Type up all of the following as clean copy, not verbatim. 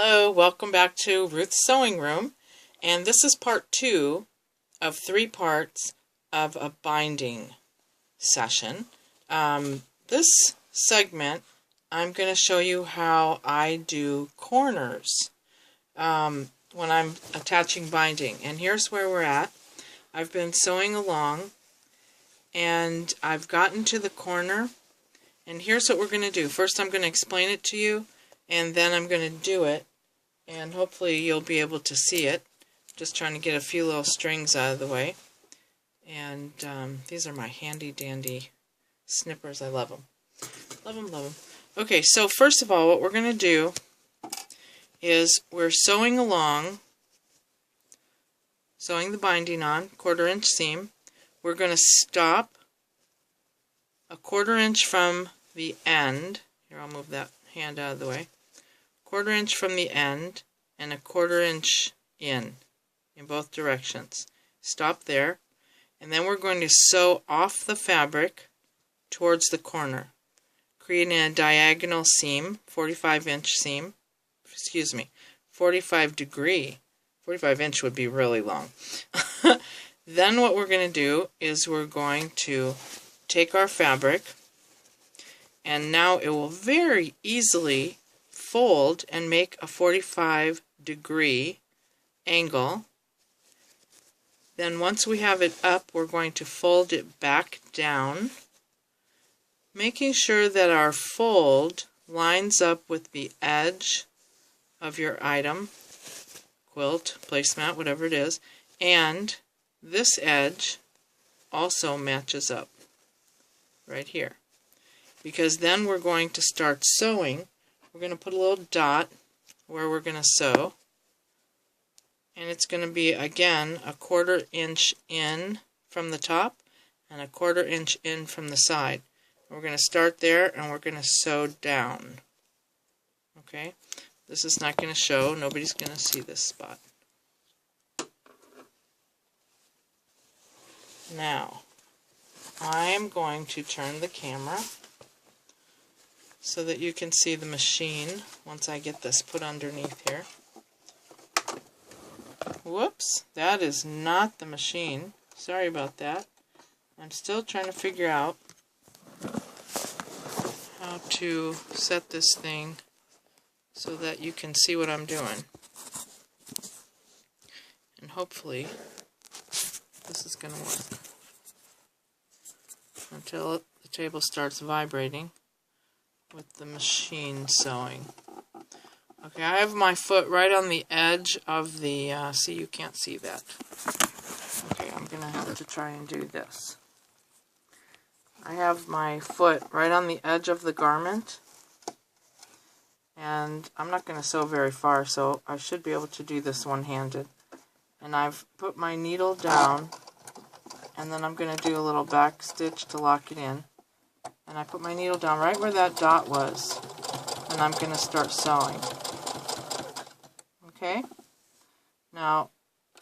Hello, welcome back to Ruth's Sewing Room, and this is part 2 of 3 parts of a binding session. This segment, I'm going to show you how I do corners when I'm attaching binding, and here's where we're at. I've been sewing along, and I've gotten to the corner, and here's what we're going to do. First, I'm going to explain it to you, and then I'm going to do it, and hopefully you'll be able to see it. Just trying to get a few little strings out of the way. And these are my handy dandy snippers. I love them. Love them, love them. Okay, so first of all, what we're going to do is we're sewing along, sewing the binding on, 1/4 inch seam. We're going to stop a 1/4 inch from the end. Here, I'll move that hand out of the way. 1/4 inch from the end and a 1/4 inch in both directions. Stop there, and then we're going to sew off the fabric towards the corner, creating a diagonal seam, 45 inch seam, 45 degree. 45 inch would be really long. Then what we're going to do is we're going to take our fabric, and now it will very easily fold and make a 45 degree angle. Then once we have it up, we're going to fold it back down, making sure that our fold lines up with the edge of your item, quilt, placemat, whatever it is, and this edge also matches up right here. Because then we're going to start sewing. We're going to put a little dot where we're going to sew, and it's going to be again a 1/4 inch in from the top and a 1/4 inch in from the side. We're going to start there, and we're going to sew down. Okay, this is not going to show, nobody's going to see this spot. Now I am going to turn the camera so that you can see the machine once I get this put underneath here. Whoops, that is not the machine. Sorry about that. I'm still trying to figure out how to set this thing so that you can see what I'm doing. And hopefully this is going to work until the table starts vibrating with the machine sewing. Okay, I have my foot right on the edge of the, see, you can't see that. Okay, I'm going to have to try and do this. I have my foot right on the edge of the garment, and I'm not going to sew very far, so I should be able to do this one-handed. And I've put my needle down, and then I'm going to do a little back stitch to lock it in. And I put my needle down right where that dot was, and I'm going to start sewing. Okay? Now,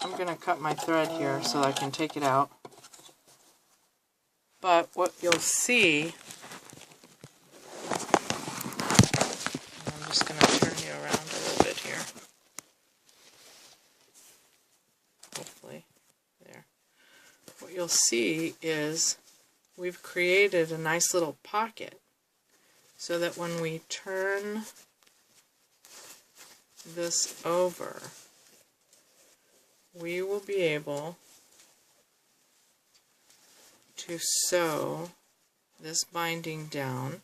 I'm going to cut my thread here so I can take it out. But what you'll see, I'm just going to turn you around a little bit here. Hopefully, there. What you'll see is we've created a nice little pocket so that when we turn this over, we will be able to sew this binding down,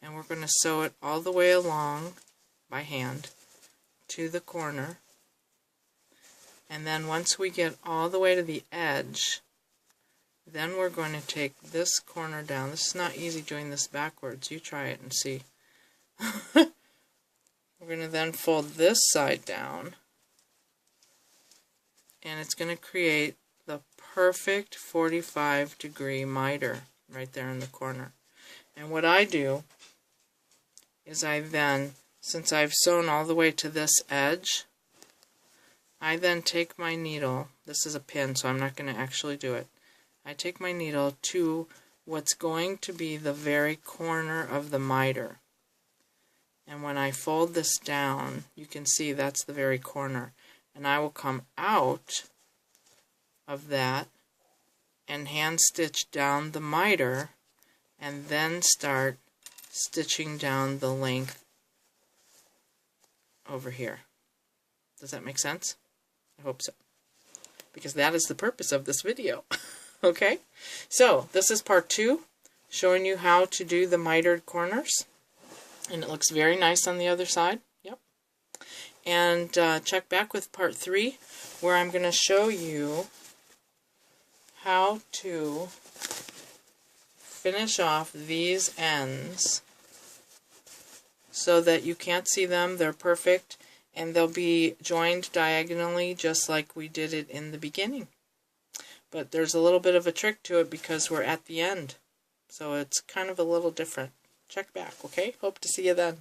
and we're going to sew it all the way along by hand to the corner. And then once we get all the way to the edge, then we're going to take this corner down. This is not easy doing this backwards. You try it and see. We're going to then fold this side down, and it's going to create the perfect 45 degree miter right there in the corner. And what I do is I then, since I've sewn all the way to this edge, I then take my needle. This is a pin, so I'm not going to actually do it. I take my needle to what's going to be the very corner of the miter, And when I fold this down, you can see that's the very corner. And I will come out of that and hand stitch down the miter and then start stitching down the length over here. Does that make sense? I hope so. Because that is the purpose of this video. Okay? So, this is part 2, showing you how to do the mitered corners. And it looks very nice on the other side. Yep. And check back with part 3, where I'm going to show you how to finish off these ends so that you can't see them. They're perfect, and they'll be joined diagonally just like we did it in the beginning. But there's a little bit of a trick to it because we're at the end, so it's kind of a little different. Check back, okay? Hope to see you then.